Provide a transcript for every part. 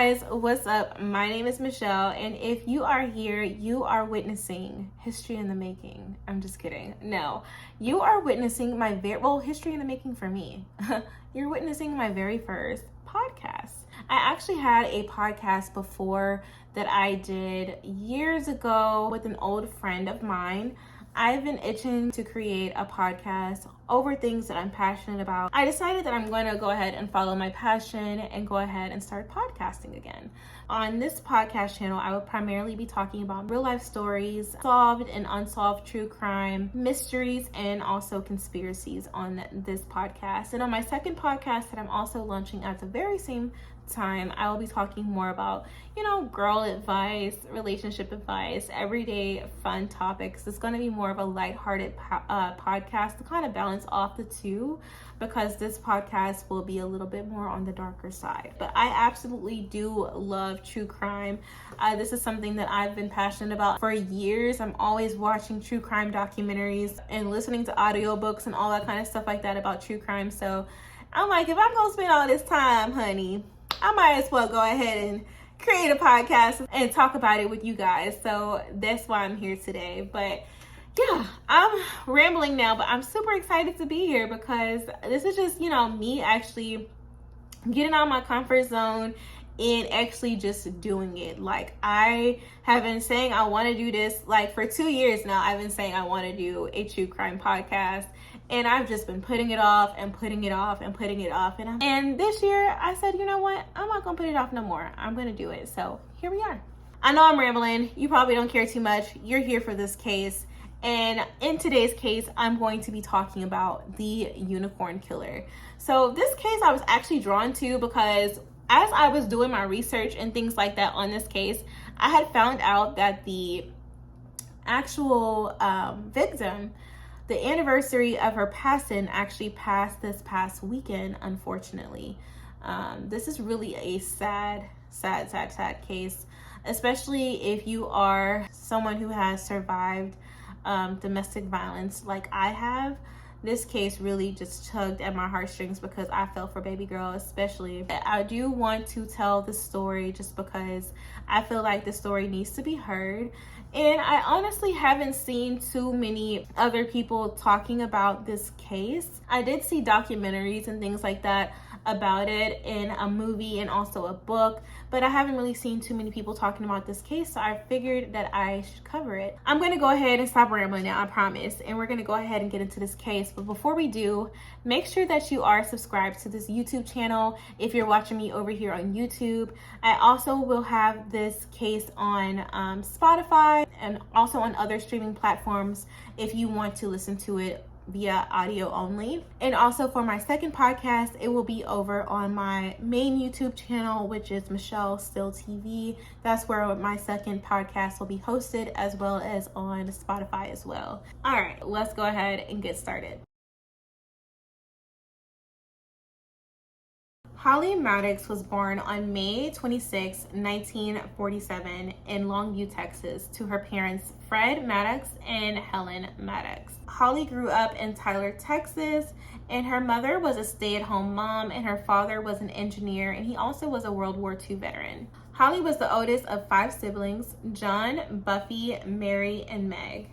guys, what's up? My name is Michelle, and if you are here, you are witnessing history in the making. I'm just kidding. No, you are witnessing my history in the making for me. You're witnessing my very first podcast. I actually had a podcast before that I did years ago with an old friend of mine. I've been itching to create a podcast over things that I'm passionate about. I decided that I'm going to go ahead and follow my passion and go ahead and start podcasting again. On this podcast channel, I will primarily be talking about real life stories, solved and unsolved true crime, mysteries, and also conspiracies on this podcast. And on my second podcast that I'm also launching at the very same time, I will be talking more about, girl advice, relationship advice, everyday fun topics. It's going to be more of a lighthearted podcast to kind of balance off the two, because this podcast will be a little bit more on the darker side. But I absolutely do love true crime. This is something that I've been passionate about for years. I'm always watching true crime documentaries and listening to audiobooks and all that kind of stuff like that about true crime. So I'm like, if I'm going to spend all this time, honey, I might as well go ahead and create a podcast and talk about it with you guys. So that's why I'm here today. But yeah, I'm rambling now, but I'm super excited to be here because this is just, me actually getting out of my comfort zone and actually just doing it. Like, I have been saying I want to do this, like, for 2 years now. I've been saying I want to do a true crime podcast, and I've just been putting it off and putting it off and putting it off. And this year I said, you know what? I'm not going to put it off no more. I'm going to do it. So here we are. I know I'm rambling. You probably don't care too much. You're here for this case. And in today's case, I'm going to be talking about the unicorn killer. So this case I was actually drawn to because as I was doing my research and things like that on this case, I had found out that the actual victim, the anniversary of her passing actually passed this past weekend, unfortunately. This is really a sad case, especially if you are someone who has survived domestic violence like I have. This case really just tugged at my heartstrings because I felt for baby girl especially. I do want to tell the story just because I feel like the story needs to be heard. And I honestly haven't seen too many other people talking about this case. I did see documentaries and things like that about it in a movie and also a book, but I haven't really seen too many people talking about this case, so I figured that I should cover it. I'm going to go ahead and stop rambling now, I promise, and we're going to go ahead and get into this case. But before we do, make sure that you are subscribed to this YouTube channel if you're watching me over here on YouTube. I also will have this case on Spotify and also on other streaming platforms if you want to listen to it via audio only. And also for my second podcast, it will be over on my main YouTube channel, which is MicheleSteeleTV. That's where my second podcast will be hosted, as well as on Spotify as well. All right, let's go ahead and get started. Holly Maddox was born on May 26, 1947 in Longview, Texas, to her parents Fred Maddox and Helen Maddox. Holly grew up in Tyler, Texas, and her mother was a stay-at-home mom and her father was an engineer, and he also was a World War II veteran. Holly was the oldest of 5 siblings: John, Buffy, Mary, and Meg.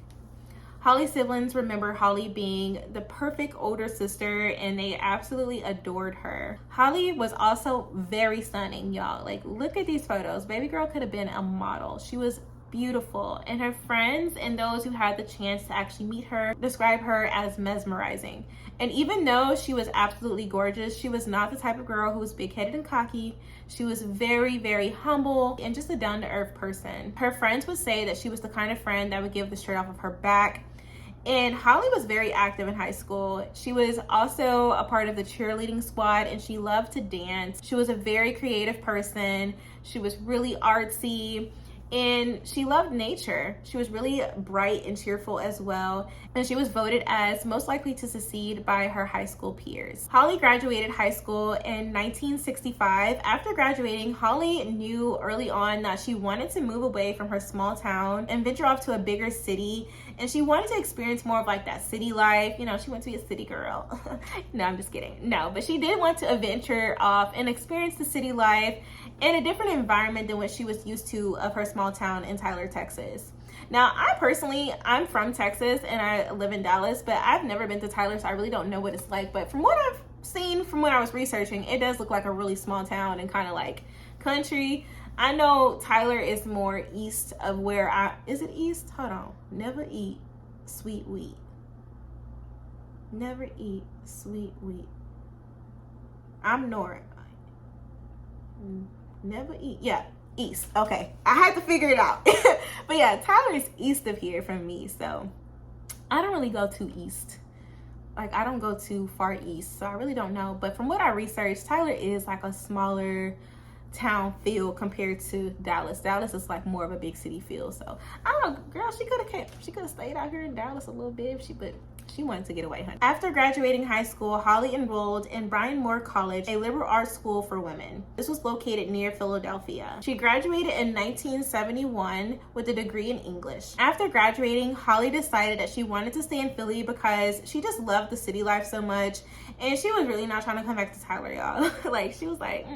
Holly's siblings remember Holly being the perfect older sister, and they absolutely adored her. Holly was also very stunning, y'all. Like, look at these photos. Baby girl could have been a model. She was beautiful, and her friends and those who had the chance to actually meet her describe her as mesmerizing. And even though she was absolutely gorgeous, she was not the type of girl who was big-headed and cocky. She was very, very humble and just a down-to-earth person. Her friends would say that she was the kind of friend that would give the shirt off of her back. And Holly was very active in high school. She was also a part of the cheerleading squad, and she loved to dance. She was a very creative person. She was really artsy, and she loved nature. She was really bright and cheerful as well, and she was voted as most likely to succeed by her high school peers. Holly graduated high school in 1965. After graduating, Holly knew early on that she wanted to move away from her small town and venture off to a bigger city and she wanted to experience more of like that city life. You know, she wanted to be a city girl. No, I'm just kidding. No, but she did want to venture off and experience the city life in a different environment than what she was used to of her small town in Tyler, Texas. Now, I'm from Texas and I live in Dallas, but I've never been to Tyler, so I really don't know what it's like. But from what I've seen from when I was researching, it does look like a really small town and kind of like country. I know Tyler is more east of where is it east? Hold on. Never eat sweet wheat. Never eat sweet wheat. I'm north. Never eat. Yeah, east. Okay. I had to figure it out. But yeah, Tyler is east of here from me. So I don't really go too east. Like, I don't go too far east. So I really don't know. But from what I researched, Tyler is like a smaller town feel compared to Dallas. Dallas is like more of a big city feel. So I don't know, girl, she could have stayed out here in Dallas a little bit but she wanted to get away, honey. After graduating high school, Holly enrolled in Bryan Moore College, a liberal arts school for women. This was located near Philadelphia. She graduated in 1971 with a degree in English. After graduating, Holly decided that she wanted to stay in Philly because she just loved the city life so much, and she was really not trying to come back to Tyler, y'all. Like, she was like,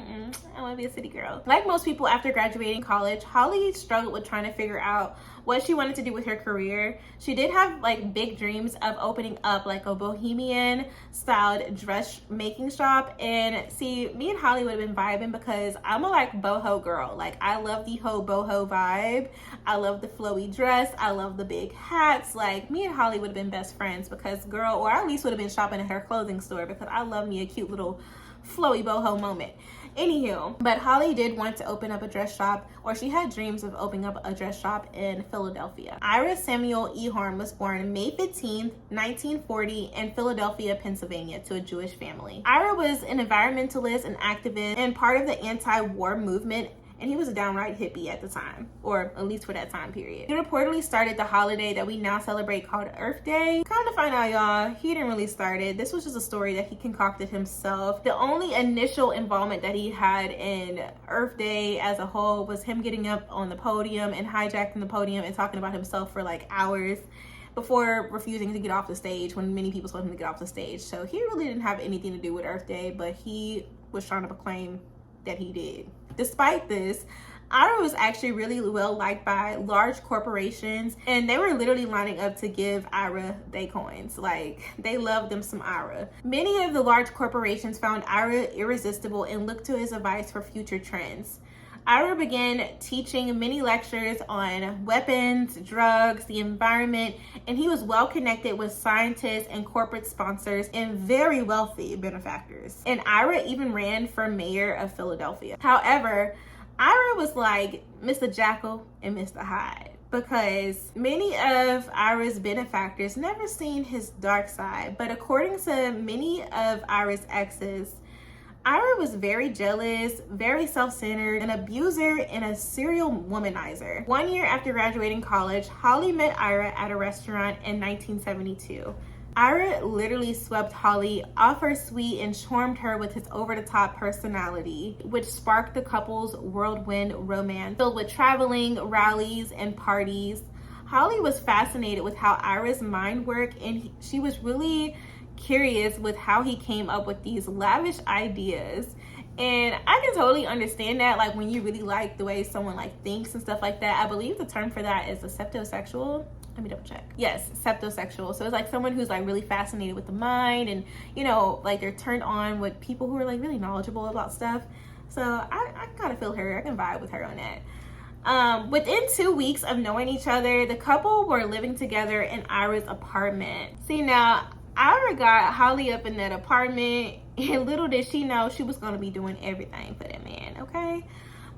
I want to be a city girl. Like most people after graduating college, Holly struggled with trying to figure out what she wanted to do with her career. She did have like big dreams of opening up like a bohemian styled dress making shop. And see, me and Holly would have been vibing because I'm a like boho girl. Like, I love the whole boho vibe. I love the flowy dress. I love the big hats. Like, me and Holly would have been best friends because girl, or at least would have been shopping at her clothing store because I love me a cute little flowy boho moment. Anywho, but Holly did want to open up a dress shop, or she had dreams of opening up a dress shop in Philadelphia. Ira Samuel Ehorn was born May 15th, 1940 in Philadelphia, Pennsylvania to a Jewish family. Ira was an environmentalist and activist and part of the anti-war movement, and he was a downright hippie at the time, or at least for that time period. He reportedly started the holiday that we now celebrate called Earth Day. Kind of find out, y'all, he didn't really start it. This was just a story that he concocted himself. The only initial involvement that he had in Earth Day as a whole was him getting up on the podium and hijacking the podium and talking about himself for like hours before refusing to get off the stage when many people told him to get off the stage. So he really didn't have anything to do with Earth Day, but he was trying to proclaim that he did. Despite this, Ira was actually really well liked by large corporations, and they were literally lining up to give Ira their coins. Like, they loved them some Ira. Many of the large corporations found Ira irresistible and looked to his advice for future trends. Ira began teaching many lectures on weapons, drugs, the environment, and he was well connected with scientists and corporate sponsors and very wealthy benefactors. And Ira even ran for mayor of Philadelphia. However, Ira was like Mr. Jekyll and Mr. Hyde, because many of Ira's benefactors never seen his dark side. But according to many of Ira's exes, Ira was very jealous, very self-centered, an abuser, and a serial womanizer. 1 year after graduating college, Holly met Ira at a restaurant in 1972. Ira literally swept Holly off her suite and charmed her with his over-the-top personality, which sparked the couple's whirlwind romance filled with traveling, rallies, and parties. Holly was fascinated with how Ira's mind worked, and she was really curious with how he came up with these lavish ideas. And I can totally understand that, like, when you really like the way someone like thinks and stuff like that. I believe the term for that is a septosexual. Let me double check. Yes, septosexual. So it's like someone who's like really fascinated with the mind, and you know, like they're turned on with people who are like really knowledgeable about stuff. So I kind of feel her. I can vibe with her on that. Within 2 weeks of knowing each other, the couple were living together in Ira's apartment. See, now Ira got Holly up in that apartment, and little did she know she was going to be doing everything for that man, okay?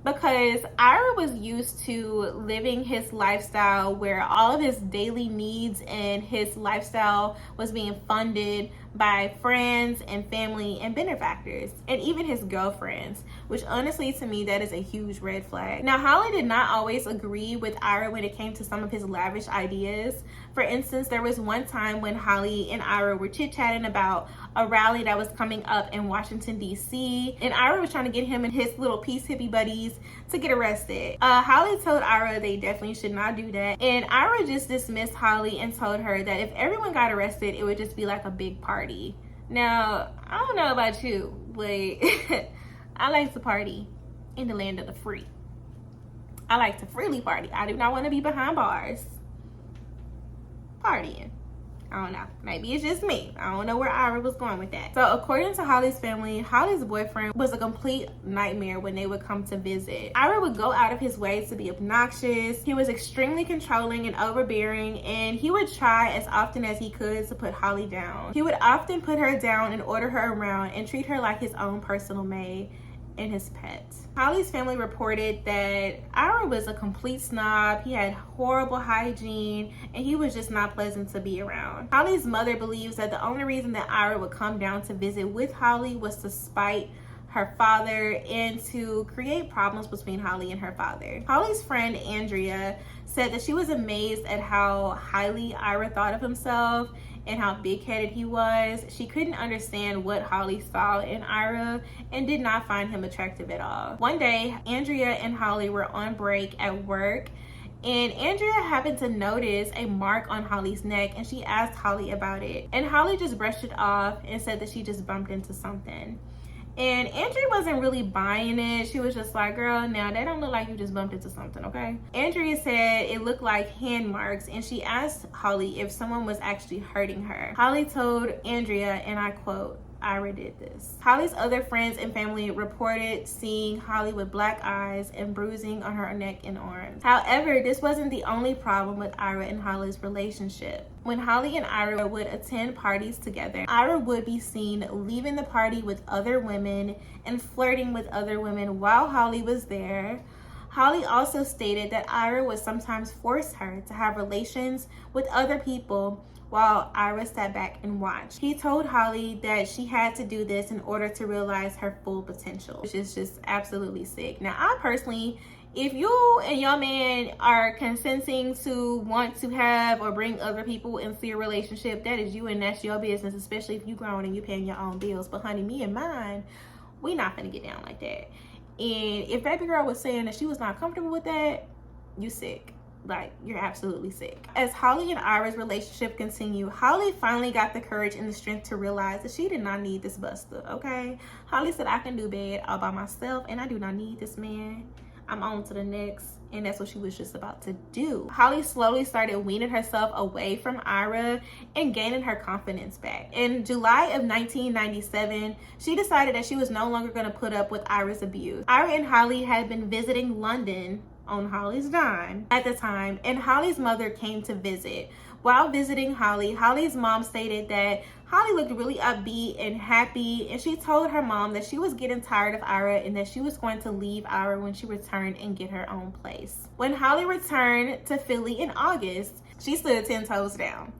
Because Ira was used to living his lifestyle where all of his daily needs and his lifestyle was being funded by friends and family and benefactors, and even his girlfriends, which honestly to me that is a huge red flag. Now, Holly did not always agree with Ira when it came to some of his lavish ideas. For instance, there was one time when Holly and Ira were chit-chatting about a rally that was coming up in Washington, D.C., and Ira was trying to get him and his little peace hippie buddies to get arrested. Holly told Ira they definitely should not do that, and Ira just dismissed Holly and told her that if everyone got arrested, it would just be like a big party. Now, I don't know about you, but I like to party in the land of the free. I like to freely party. I do not want to be behind bars partying. I don't know. Maybe it's just me. I don't know where Ira was going with that. So according to Holly's family, Holly's boyfriend was a complete nightmare when they would come to visit. Ira would go out of his way to be obnoxious. He was extremely controlling and overbearing, and he would try as often as he could to put Holly down. He would often put her down and order her around and treat her like his own personal maid and his pet. Holly's family reported that Ira was a complete snob. He had horrible hygiene and he was just not pleasant to be around. Holly's mother believes that the only reason that Ira would come down to visit with Holly was to spite her father and to create problems between Holly and her father. Holly's friend Andrea said that she was amazed at how highly Ira thought of himself and how big-headed he was. She couldn't understand what Holly saw in Ira and did not find him attractive at all. One day, Andrea and Holly were on break at work, and Andrea happened to notice a mark on Holly's neck, and she asked Holly about it. And Holly just brushed it off and said that she just bumped into something. And Andrea wasn't really buying it. She was just like, girl, now that don't look like you just bumped into something, okay? Andrea said it looked like hand marks, and she asked Holly if someone was actually hurting her. Holly told Andrea, and I quote, Ira did this. Holly's other friends and family reported seeing Holly with black eyes and bruising on her neck and arms. However, this wasn't the only problem with Ira and Holly's relationship. When Holly and Ira would attend parties together, Ira would be seen leaving the party with other women and flirting with other women while Holly was there. Holly also stated that Ira would sometimes force her to have relations with other people while Ira sat back and watched. He told Holly that she had to do this in order to realize her full potential, which is just absolutely sick. Now, I personally, if you and your man are consenting to want to have or bring other people into your relationship, that is you and that's your business, especially if you grown and you paying your own bills. But honey, me and mine, we not gonna get down like that. And if baby girl was saying that she was not comfortable with that, you sick. Like, you're absolutely sick. As Holly and Ira's relationship continued, Holly finally got the courage and the strength to realize that she did not need this buster, okay? Holly said, I can do bad all by myself and I do not need this man. I'm on to the next. And that's what she was just about to do. Holly slowly started weaning herself away from Ira and gaining her confidence back. In July of 1997, she decided that she was no longer going to put up with Ira's abuse. Ira and Holly had been visiting London on Holly's dime at the time, and Holly's mother came to visit. While visiting Holly, Holly's mom stated that Holly looked really upbeat and happy, and she told her mom that she was getting tired of Ira and that she was going to leave Ira when she returned and get her own place. When Holly returned to Philly in August, she stood 10 toes down.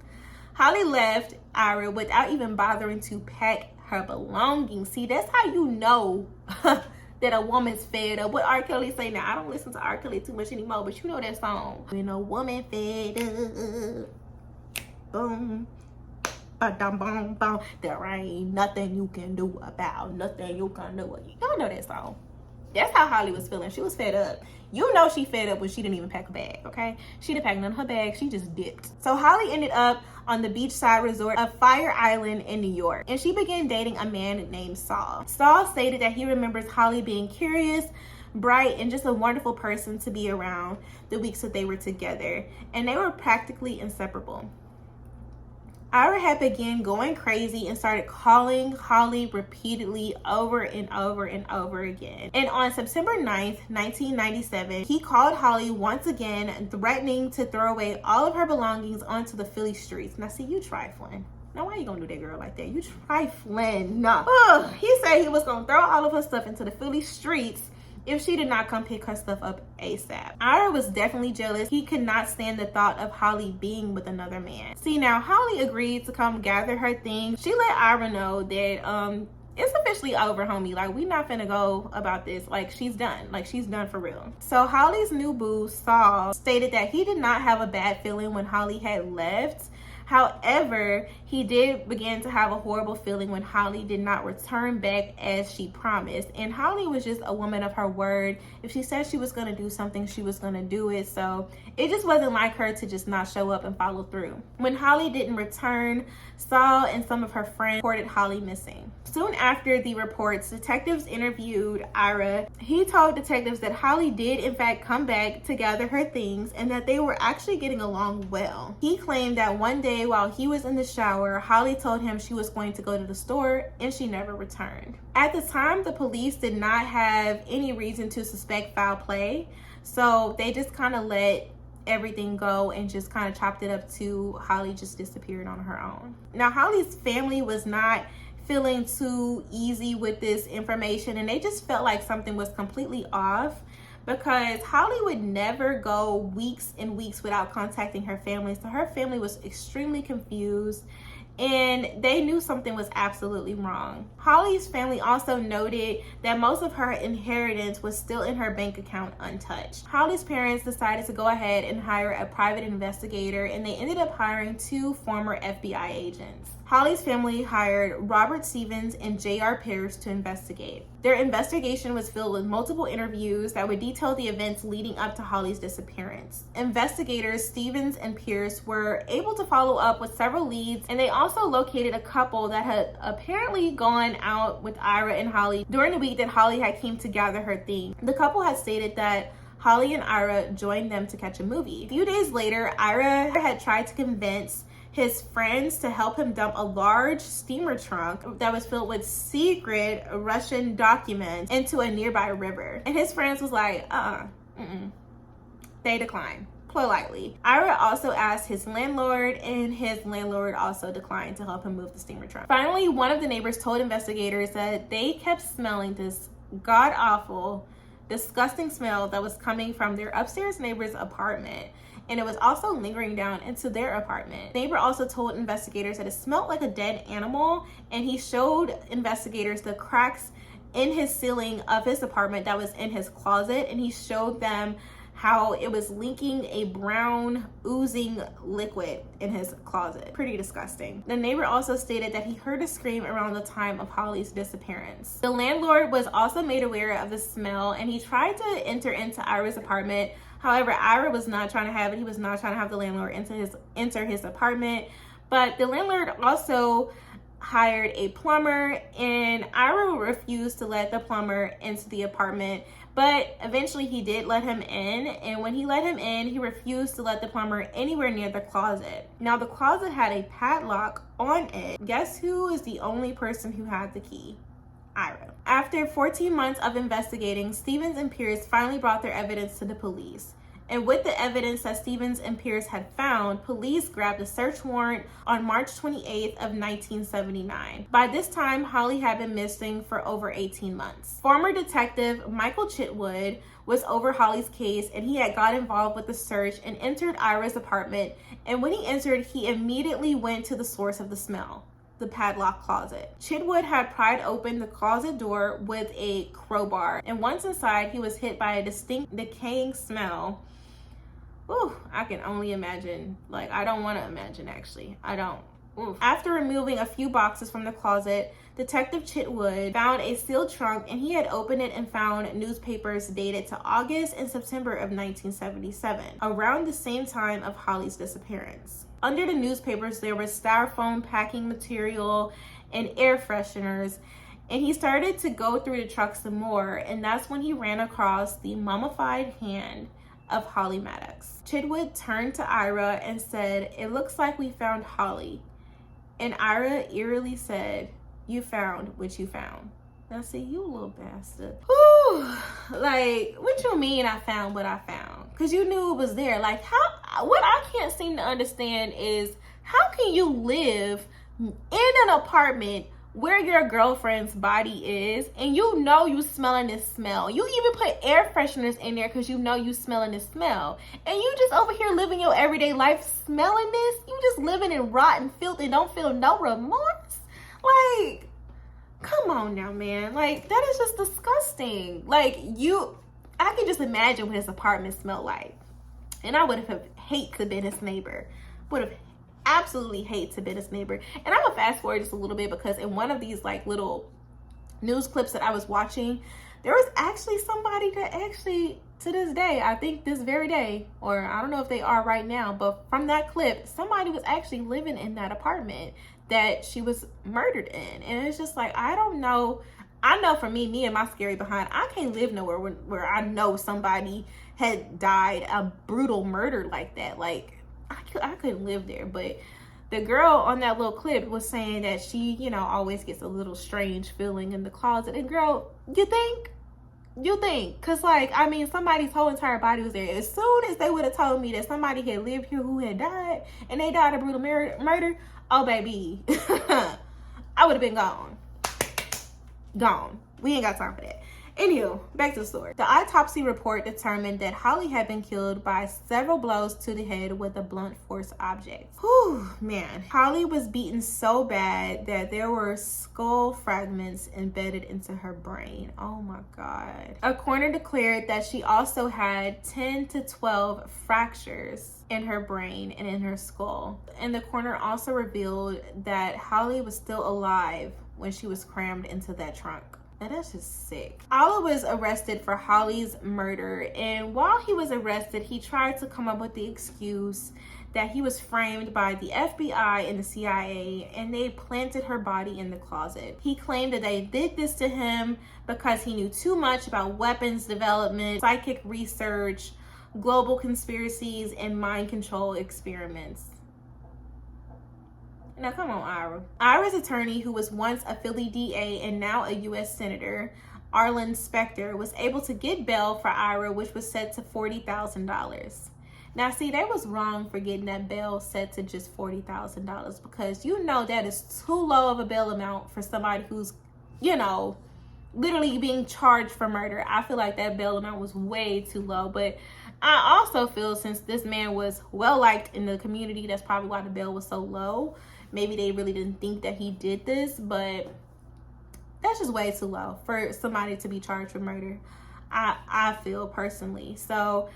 Holly left Ira without even bothering to pack her belongings. See, that's how you know that a woman's fed up. What R. Kelly say now? I don't listen to R. Kelly too much anymore, but you know that song. When a woman fed up, boom, ba-dum, boom, boom, there ain't nothing you can do about, nothing you can do. Y'all know that song. That's how Holly was feeling. She was fed up. You know she fed up when she didn't even pack a bag, okay? She didn't pack none of her bag. She just dipped. So Holly ended up on the beachside resort of Fire Island in New York, and she began dating a man named Saul. Saul stated that he remembers Holly being curious, bright, and just a wonderful person to be around the weeks that they were together, and they were practically inseparable. Ira had begun going crazy and started calling Holly repeatedly over and over and over again. And on September 9th, 1997, he called Holly once again, threatening to throw away all of her belongings onto the Philly streets. Now, see, you trifling. Now, why you gonna do that girl like that? You trifling. No. He said he was gonna throw all of her stuff into the Philly streets if she did not come pick her stuff up ASAP. Ira was definitely jealous. He could not stand the thought of Holly being with another man. See, now Holly agreed to come gather her things. She let Ira know that it's officially over, homie. Like, we not finna go about this. Like, she's done. Like, she's done for real. So Holly's new boo, Saul, stated that he did not have a bad feeling when Holly had left. However, he did begin to have a horrible feeling when Holly did not return back as she promised. And Holly was just a woman of her word. If she said she was going to do something, she was going to do it. So it just wasn't like her to just not show up and follow through. When Holly didn't return, Saul and some of her friends reported Holly missing. Soon after the reports, detectives interviewed Ira. He told detectives that Holly did in fact come back to gather her things and that they were actually getting along well. He claimed that one day while he was in the shower, Holly told him she was going to go to the store and she never returned. At the time, the police did not have any reason to suspect foul play, so they just kind of let everything go and just kind of chopped it up to Holly just disappeared on her own. Now, Holly's family was not feeling too easy with this information, and they just felt like something was completely off, because Holly would never go weeks and weeks without contacting her family. So her family was extremely confused and they knew something was absolutely wrong. Holly's family also noted that most of her inheritance was still in her bank account untouched. Holly's parents decided to go ahead and hire a private investigator, and they ended up hiring 2 former FBI agents. Holly's family hired Robert Stevens and J.R. Pierce to investigate. Their investigation was filled with multiple interviews that would detail the events leading up to Holly's disappearance. Investigators Stevens and Pierce were able to follow up with several leads, and they also located a couple that had apparently gone out with Ira and Holly during the week that Holly had came to gather her things. The couple had stated that Holly and Ira joined them to catch a movie. A few days later, Ira had tried to convince his friends to help him dump a large steamer trunk that was filled with secret Russian documents into a nearby river. And his friends was like, They declined politely. Ira also asked his landlord, and his landlord also declined to help him move the steamer trunk. Finally, one of the neighbors told investigators that they kept smelling this god-awful, disgusting smell that was coming from their upstairs neighbor's apartment, and it was also lingering down into their apartment. The neighbor also told investigators that it smelled like a dead animal, and he showed investigators the cracks in his ceiling of his apartment that was in his closet, and he showed them how it was leaking a brown oozing liquid in his closet. Pretty disgusting. The neighbor also stated that he heard a scream around the time of Holly's disappearance. The landlord was also made aware of the smell, and he tried to enter into Ira's apartment. However, Ira was not trying to have it. He was not trying to have the landlord enter his apartment. But the landlord also hired a plumber, and Ira refused to let the plumber into the apartment. But eventually he did let him in, and when he let him in, he refused to let the plumber anywhere near the closet. Now, the closet had a padlock on it. Guess who is the only person who had the key? Ira. After 14 months of investigating, Stevens and Pierce finally brought their evidence to the police. And with the evidence that Stevens and Pierce had found, police grabbed a search warrant on March 28th of 1979. By this time, Holly had been missing for over 18 months. Former detective Michael Chitwood was over Holly's case, and he had got involved with the search and entered Ira's apartment. And when he entered, he immediately went to the source of the smell: the padlock closet. Chitwood had pried open the closet door with a crowbar, and once inside, he was hit by a distinct decaying smell. Ooh, I can only imagine. Like, I don't want to imagine, actually. I don't. Oof. After removing a few boxes from the closet, Detective Chitwood found a sealed trunk, and he had opened it and found newspapers dated to August and September of 1977, around the same time of Holly's disappearance. Under the newspapers, there was styrofoam packing material and air fresheners, and he started to go through the truck some more, and that's when he ran across the mummified hand of Holly Maddox. Chitwood turned to Ira and said, "It looks like we found Holly." And Ira eerily said, "You found what you found." Now see, you little bastard. Whew. Like, what you mean I found what I found? Because you knew it was there. Like, what I can't seem to understand is, how can you live in an apartment where your girlfriend's body is, and you know you smelling this smell. You even put air fresheners in there because you know you smelling this smell. And you just over here living your everyday life smelling this. You just living in rotten filth and don't feel no remorse. Like, come on now, man. Like, that is just disgusting. Like, I can just imagine what his apartment smelled like. And I would have hate to be his neighbor. Would have absolutely hate to be his neighbor. And I'm gonna fast forward just a little bit, because in one of these like little news clips that I was watching, there was actually somebody that actually, to this day, I think this very day, or I don't know if they are right now, but from that clip, somebody was actually living in that apartment that she was murdered in. And it's just like, I don't know. I know for me and my scary behind, I can't live nowhere where I know somebody had died a brutal murder like that. Like, I couldn't live there. But the girl on that little clip was saying that she, you know, always gets a little strange feeling in the closet. And girl, you think? Because, like, I mean, somebody's whole entire body was there. As soon as they would have told me that somebody had lived here who had died, and they died a brutal murder, oh, baby, I would have been gone. We ain't got time for that. Anywho, back to the story. The autopsy report determined that Holly had been killed by several blows to the head with a blunt force object. Whew, man. Holly was beaten so bad that there were skull fragments embedded into her brain. Oh my God. A coroner declared that she also had 10 to 12 fractures in her brain and in her skull. And the coroner also revealed that Holly was still alive when she was crammed into that trunk. And that's just sick. Allah was arrested for Holly's murder, and while he was arrested, he tried to come up with the excuse that he was framed by the FBI and the CIA, and they planted her body in the closet. He claimed that they did this to him because he knew too much about weapons development, psychic research, global conspiracies, and mind control experiments. Now, come on, Ira. Ira's attorney, who was once a Philly DA and now a U.S. Senator, Arlen Specter, was able to get bail for Ira, which was set to $40,000. Now, see, they was wrong for getting that bail set to just $40,000, because you know that is too low of a bail amount for somebody who's, you know, literally being charged for murder. I feel like that bail amount was way too low, but I also feel since this man was well liked in the community, that's probably why the bail was so low. Maybe they really didn't think that he did this, but that's just way too low for somebody to be charged for murder, I feel personally. So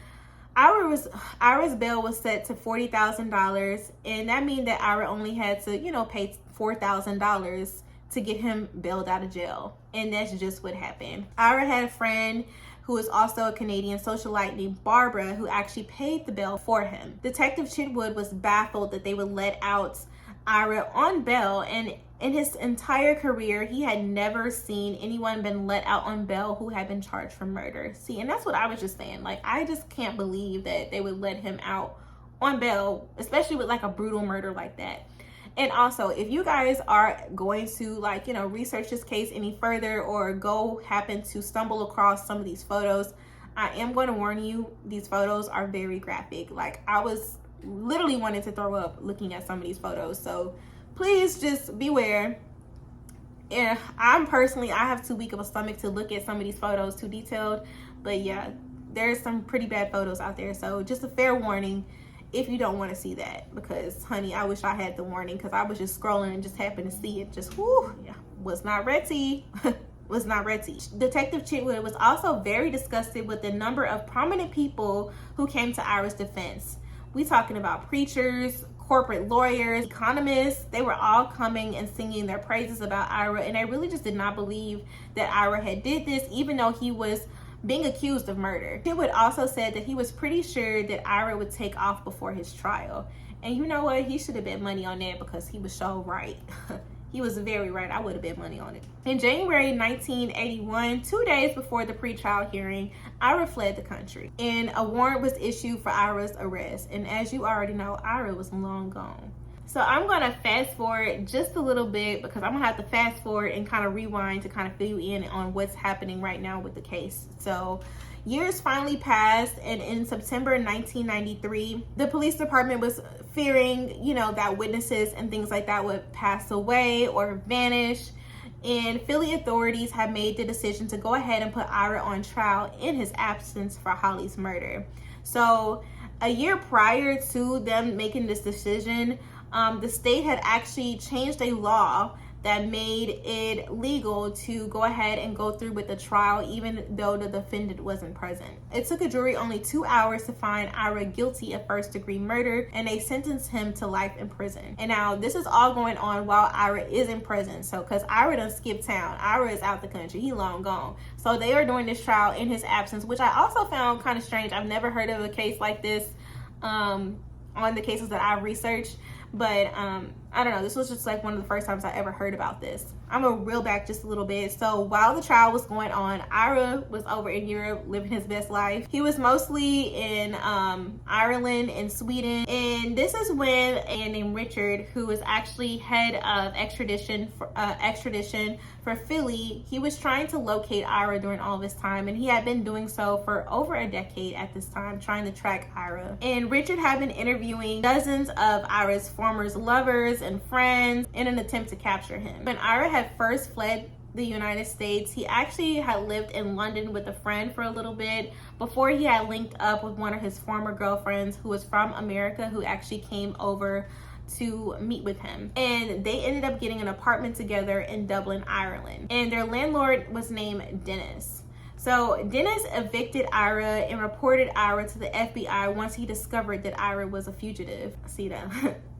Ira's bail was set to $40,000, and that means that Ira only had to, you know, pay $4,000 to get him bailed out of jail. And that's just what happened. Ira had a friend who is also a Canadian socialite named Barbara, who actually paid the bail for him. Detective Chitwood was baffled that they would let out Ira on bail, and in his entire career, he had never seen anyone been let out on bail who had been charged for murder. See, and that's what I was just saying. Like, I just can't believe that they would let him out on bail, especially with like a brutal murder like that. And also, if you guys are going to, like, you know, research this case any further, or happen to stumble across some of these photos, I am going to warn you, these photos are very graphic. Like, I was literally wanting to throw up looking at some of these photos. So please just beware. And I have too weak of a stomach to look at some of these photos too detailed. But yeah, there's some pretty bad photos out there. So just a fair warning if you don't want to see that, because honey, I wish I had the warning, because I was just scrolling and just happened to see it. Just was not ready. Was not ready. Detective Chitwood was also very disgusted with the number of prominent people who came to Ira's defense. We talking about preachers, corporate lawyers, economists. They were all coming and singing their praises about Ira, and they really just did not believe that Ira had did this, even though he was being accused of murder. Chitwood also said that he was pretty sure that Ira would take off before his trial. And you know what? He should have bet money on that, because he was so right. He was very right. I would have bet money on it. In January 1981, 2 days before the pretrial hearing, Ira fled the country, and a warrant was issued for Ira's arrest. And as you already know, Ira was long gone. So I'm going to fast forward just a little bit, because I'm going to have to fast forward and kind of rewind to kind of fill you in on what's happening right now with the case. So years finally passed, and in September 1993, the police department was fearing, you know, that witnesses and things like that would pass away or vanish. And Philly authorities have made the decision to go ahead and put Ira on trial in his absence for Holly's murder. So a year prior to them making this decision, the state had actually changed a law that made it legal to go ahead and go through with the trial even though the defendant wasn't present. It took a jury only 2 hours to find Ira guilty of first-degree murder, and they sentenced him to life in prison. And now this is all going on while Ira is in prison. So because Ira done skipped town, Ira is out the country, he long gone. So they are doing this trial in his absence, which I also found kind of strange. I've never heard of a case like this on the cases that I've researched. But I don't know, this was just like one of the first times I ever heard about this. I'm gonna reel back just a little bit. So while the trial was going on, Ira was over in Europe living his best life. He was mostly in Ireland and Sweden. And this is when a man named Richard, who was actually head of extradition for Philly, he was trying to locate Ira during all this time. And he had been doing so for over a decade at this time, trying to track Ira. And Richard had been interviewing dozens of Ira's former lovers and friends in an attempt to capture him. When Ira had first fled the United States, he actually had lived in London with a friend for a little bit before he had linked up with one of his former girlfriends who was from America, who actually came over to meet with him. And they ended up getting an apartment together in Dublin, Ireland. And their landlord was named Dennis. So Dennis evicted Ira and reported Ira to the FBI once he discovered that Ira was a fugitive. See that?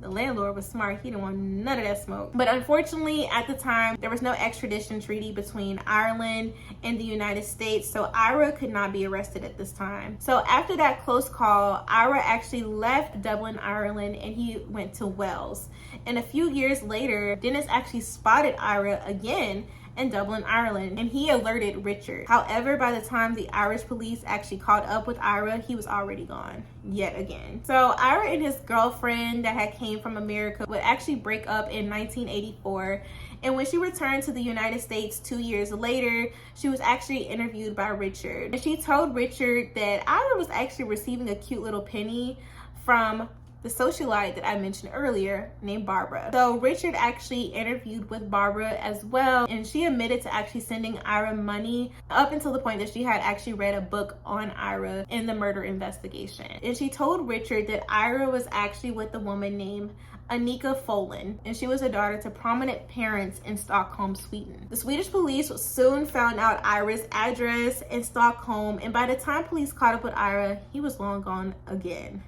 The landlord was smart. He didn't want none of that smoke. But unfortunately, at the time, there was no extradition treaty between Ireland and the United States, so Ira could not be arrested at this time. So after that close call, Ira actually left Dublin, Ireland, and he went to Wales. And a few years later, Dennis actually spotted Ira again in Dublin, Ireland, and he alerted Richard. However, by the time the Irish police actually caught up with Ira, he was already gone yet again. So Ira and his girlfriend that had came from America would actually break up in 1984, and when she returned to the United States 2 years later, she was actually interviewed by Richard. And she told Richard that Ira was actually receiving a cute little penny from the socialite that I mentioned earlier named Barbara. So Richard actually interviewed with Barbara as well, and she admitted to actually sending Ira money up until the point that she had actually read a book on Ira in the murder investigation. And she told Richard that Ira was actually with a woman named Annika Folin, and she was a daughter to prominent parents in Stockholm, Sweden. The Swedish police soon found out Ira's address in Stockholm, and by the time police caught up with Ira, he was long gone again.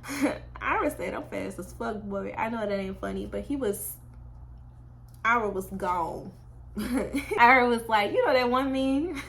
Ira said, "I'm fast as fuck, boy." I know that ain't funny, but Ira was gone. Ira was like, you know that one meme?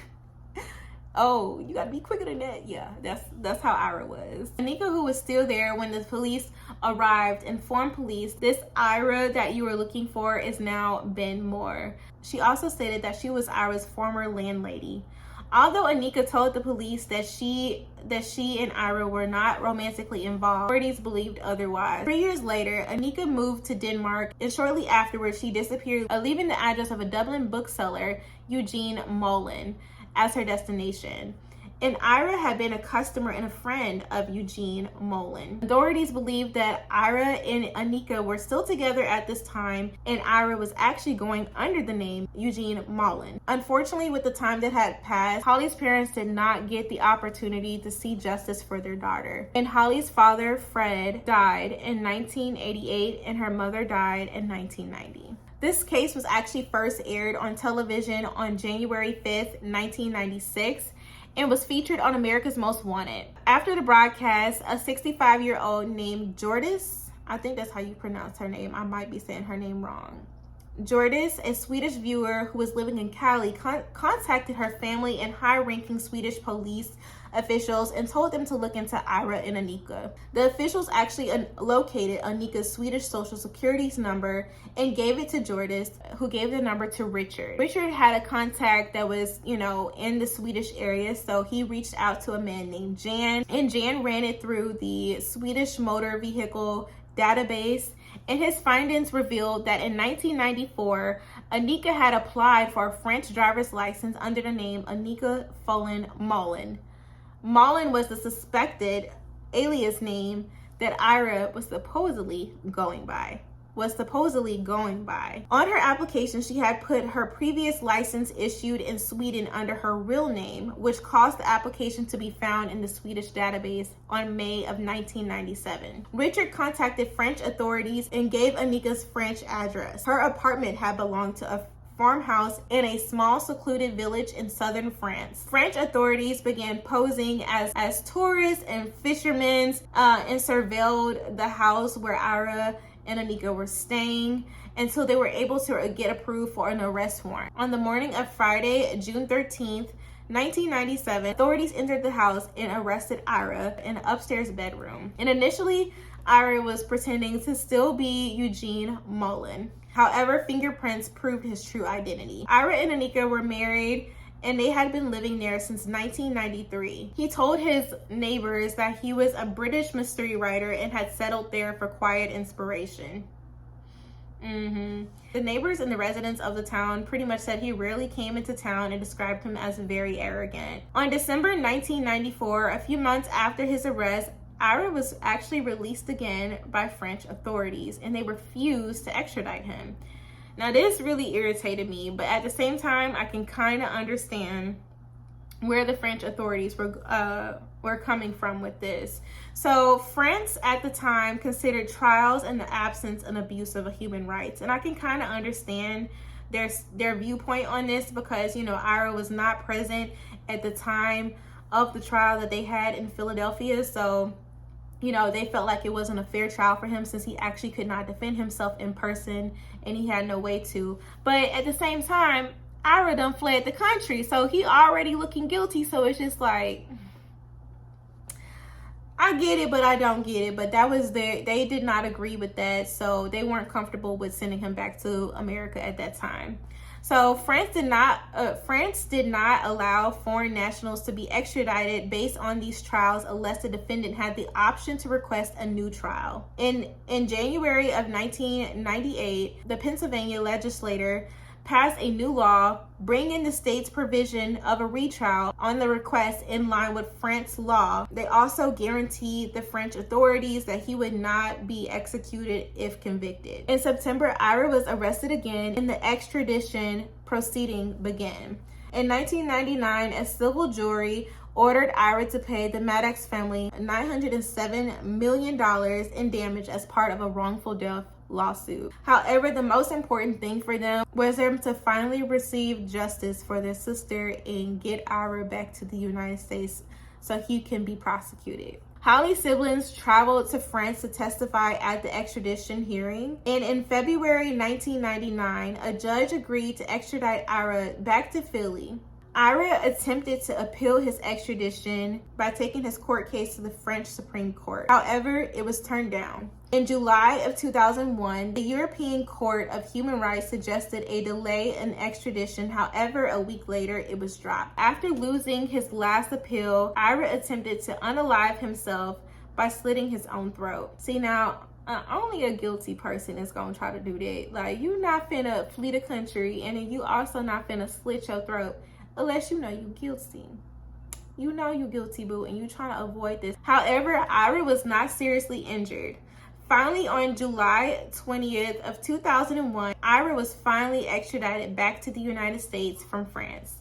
Oh, you gotta be quicker than that. Yeah, that's how Ira was. Annika, who was still there when the police arrived, informed police, "This Ira that you were looking for is now Ben Moore." She also stated that she was Ira's former landlady. Although Annika told the police that she and Ira were not romantically involved, authorities believed otherwise. 3 years later, Annika moved to Denmark, and shortly afterwards, she disappeared, leaving the address of a Dublin bookseller, Eugene Mollin, as her destination. And Ira had been a customer and a friend of Eugene Mollin. Authorities believed that Ira and Annika were still together at this time, and Ira was actually going under the name Eugene Mollin. Unfortunately, with the time that had passed, Holly's parents did not get the opportunity to see justice for their daughter. And Holly's father, Fred, died in 1988, and her mother died in 1990. This case was actually first aired on television on January 5th, 1996, and was featured on America's Most Wanted. After the broadcast, a 65-year-old named Jordis, I think that's how you pronounce her name, I might be saying her name wrong. Jordis, a Swedish viewer who was living in Cali, contacted her family and high-ranking Swedish police officials and told them to look into Ira and Annika. The officials actually located Annika's Swedish social security number and gave it to Jordis, who gave the number to Richard. Richard had a contact that was, in the Swedish area, so he reached out to a man named Jan, and Jan ran it through the Swedish motor vehicle database, and his findings revealed that in 1994, Annika had applied for a French driver's license under the name Annika Folin Mollin. Mollin was the suspected alias name that Ira was supposedly going by. was supposedly going by. On her application, she had put her previous license issued in Sweden under her real name, which caused the application to be found in the Swedish database on May of 1997. Richard contacted French authorities and gave Anika's French address. Her apartment had belonged to a farmhouse in a small secluded village in southern France. French authorities began posing as tourists and fishermen and surveilled the house where Ira and Anika were staying until they were able to get approved for an arrest warrant. On the morning of Friday, June 13th, 1997, authorities entered the house and arrested Ira in an upstairs bedroom. And initially, Ira was pretending to still be Eugene Mullen. However, fingerprints proved his true identity. Ira and Anika were married and they had been living there since 1993. He told his neighbors that he was a British mystery writer and had settled there for quiet inspiration. The neighbors and the residents of the town pretty much said he rarely came into town and described him as very arrogant. On December 1994, a few months after his arrest, Ira was actually released again by French authorities and they refused to extradite him. Now this really irritated me, but at the same time, I can kind of understand where the French authorities were coming from with this. So France at the time considered trials in the absence an abuse of human rights. And I can kind of understand their viewpoint on this because, you know, Ira was not present at the time of the trial that they had in Philadelphia. So, you know, they felt like it wasn't a fair trial for him since he actually could not defend himself in person and he had no way to. But at the same time, Ira done fled the country, so he already looking guilty. So it's just like, I get it, but I don't get it. But that was they did not agree with that, so they weren't comfortable with sending him back to America at that time. So France did not allow foreign nationals to be extradited based on these trials unless the defendant had the option to request a new trial. In January of 1998, the Pennsylvania legislature passed a new law bringing the state's provision of a retrial on the request in line with French law. They also guaranteed the French authorities that he would not be executed if convicted. In September, Ira was arrested again and the extradition proceeding began. In 1999, a civil jury ordered Ira to pay the Maddox family $907 million in damage as part of a wrongful death lawsuit. However, the most important thing for them was them to finally receive justice for their sister and get Ira back to the United States so he can be prosecuted. Holly's siblings traveled to France to testify at the extradition hearing, and in February 1999, a judge agreed to extradite Ira back to Philly. Ira attempted to appeal his extradition by taking his court case to the French Supreme Court. However, it was turned down. In July of 2001, the European Court of Human Rights suggested a delay in extradition. However, a week later, it was dropped. After losing his last appeal, Ira attempted to unalive himself by slitting his own throat. See, now, only a guilty person is gonna try to do that. Like, you not finna flee the country, and then you also not finna slit your throat unless you know you guilty. You know you guilty, boo, and you trying to avoid this. However, Ira was not seriously injured. Finally, on July 20th of 2001, Ira was finally extradited back to the United States from France.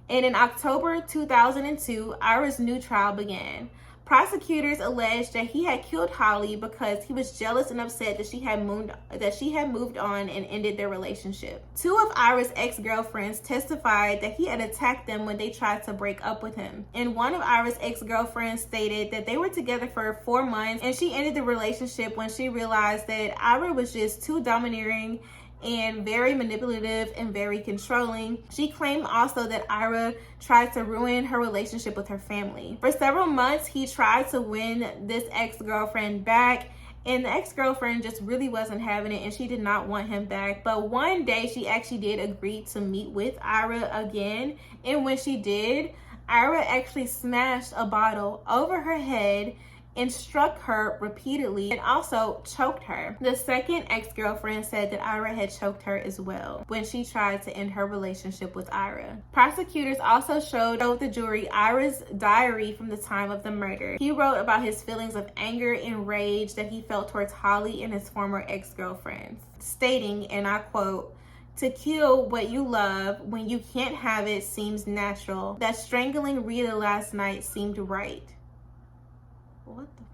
And in October 2002, Ira's new trial began. Prosecutors alleged that he had killed Holly because he was jealous and upset that she had moved on and ended their relationship. Two of Ira's ex-girlfriends testified that he had attacked them when they tried to break up with him. And one of Ira's ex-girlfriends stated that they were together for 4 months and she ended the relationship when she realized that Ira was just too domineering and very manipulative and very controlling. She claimed also that Ira tried to ruin her relationship with her family. For several months, he tried to win this ex-girlfriend back, and the ex-girlfriend just really wasn't having it and she did not want him back. But one day she actually did agree to meet with Ira again, and when she did, Ira actually smashed a bottle over her head and struck her repeatedly and also choked her. The second ex-girlfriend said that Ira had choked her as well when she tried to end her relationship with Ira. Prosecutors also showed the jury Ira's diary from the time of the murder. He wrote about his feelings of anger and rage that he felt towards Holly and his former ex-girlfriends, stating, and I quote, "To kill what you love when you can't have it seems natural. That strangling Rita last night seemed right.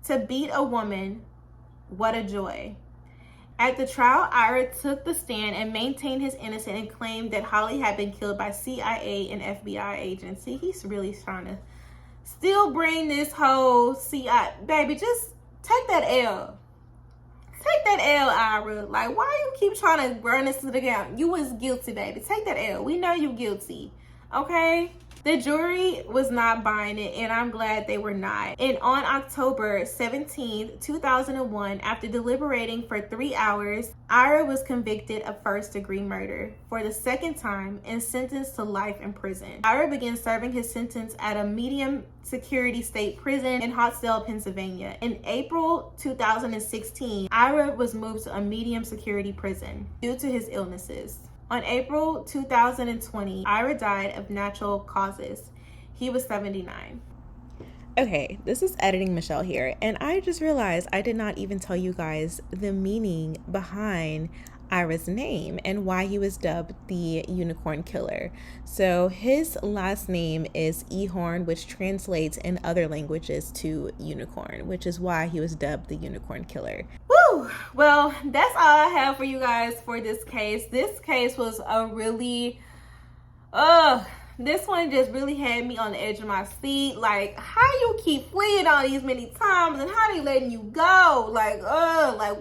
To beat a woman, what a joy." At the trial, Ira took the stand and maintained his innocence and claimed that Holly had been killed by CIA and FBI agents. See, he's really trying to still bring this whole CIA. Baby, just take that L. Take that L, Ira. Like, why you keep trying to burn this to the ground? You was guilty, baby. Take that L. We know you guilty. Okay? The jury was not buying it, and I'm glad they were not. And on October 17, 2001, after deliberating for 3 hours, Ira was convicted of first-degree murder for the second time and sentenced to life in prison. Ira began serving his sentence at a medium-security state prison in Hartsdale, Pennsylvania. In April 2016, Ira was moved to a medium-security prison due to his illnesses. On April 2020, Ira died of natural causes. He was 79. Okay, this is Editing Michelle here, and I just realized I did not even tell you guys the meaning behind Ira's name and why he was dubbed the Unicorn Killer. So his last name is Ehorn, which translates in other languages to unicorn, which is why he was dubbed the Unicorn Killer. Woo! Well, that's all I have for you guys for this case. This case was a really, this one just really had me on the edge of my seat. Like, how you keep fleeing all these many times and how they letting you go? Like,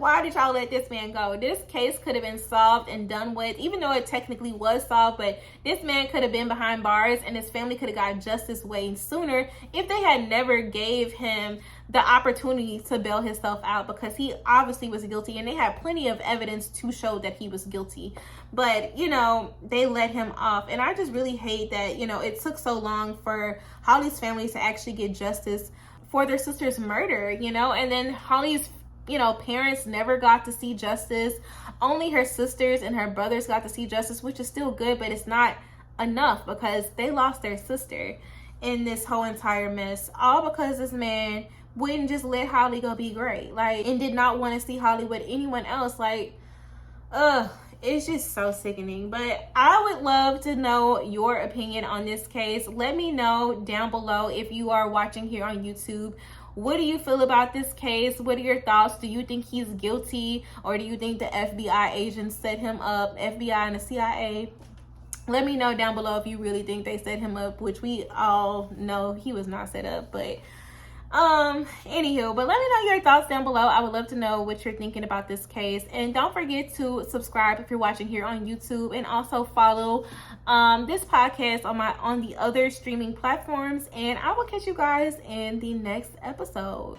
why did y'all let this man go? This case could have been solved and done with, even though it technically was solved, but this man could have been behind bars and his family could have got justice way sooner if they had never gave him the opportunity to bail himself out, because he obviously was guilty and they had plenty of evidence to show that he was guilty. But, you know, they let him off. And I just really hate that, you know, it took so long for Holly's family to actually get justice for their sister's murder, you know, and then Holly's, you know, parents never got to see justice. Only her sisters and her brothers got to see justice, which is still good, but it's not enough because they lost their sister in this whole entire mess, all because this man wouldn't just let Holly go be great, like, and did not want to see Holly with anyone else. Like, it's just so sickening. But I would love to know your opinion on this case. Let me know down below if you are watching here on YouTube. What do you feel about this case? What are your thoughts? Do you think he's guilty, or do you think the FBI agents set him up, FBI and the CIA? Let me know down below if you really think they set him up, which we all know he was not set up. But anywho, but let me know your thoughts down below. I would love to know what you're thinking about this case. And don't forget to subscribe if you're watching here on YouTube, and also follow this podcast on the other streaming platforms. And I will catch you guys in the next episode.